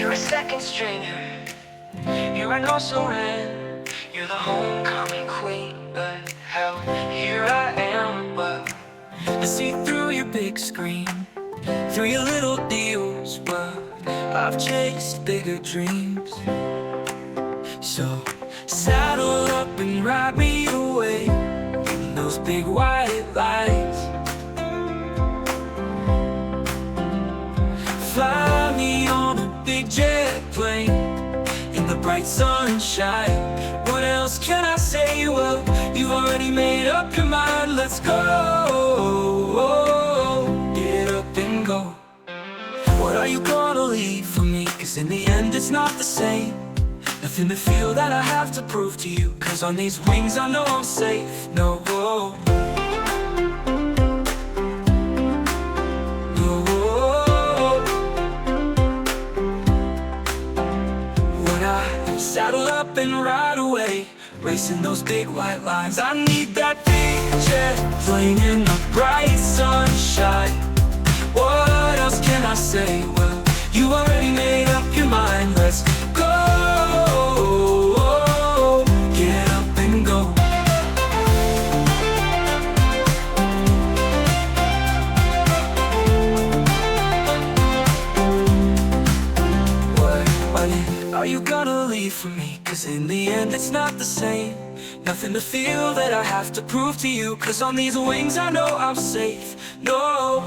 You're a second stringer, you're an also ran. You're the homecoming queen, but hell, here I am. Well, I see through your big screen, through your little deals, but I've chased bigger dreams. So saddle up and ride me away in those big white lights. Fly me on a big jet plane in the bright sunshine. What else can I say? Well, you've already made up your mind. Let's go. Get up and go. What are you gonna leave for me? 'Cause in the end it's not the same. Nothing to feel that I have to prove to you. 'Cause on these wings I know I'm safe. No. Saddle up and ride away, racing those big white lines. I need that big jet plane in the bright sunshine. What else can I say? Well, you already made up your mind. Let's go. Get up and go. What are you gonna leave for me? 'Cause in the end it's not the same. Nothing to feel that I have to prove to you. 'Cause on these wings I know I'm safe. No.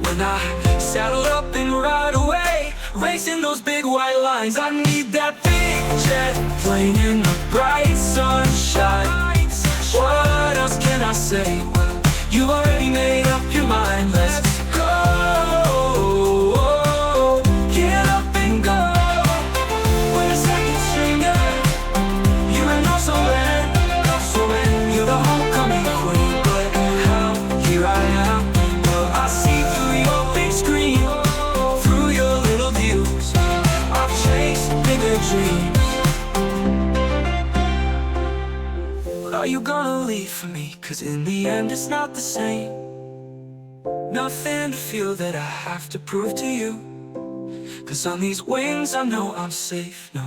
When I saddle up and ride away, racing those big white lines. I need that big jet plane in the bright sunshine. What else can I say? Well, you already made up your mind. Let's go. Are you gonna leave for me? 'Cause in the end it's not the same. Nothing to feel that I have to prove to you. 'Cause on these wings I know I'm safe. No.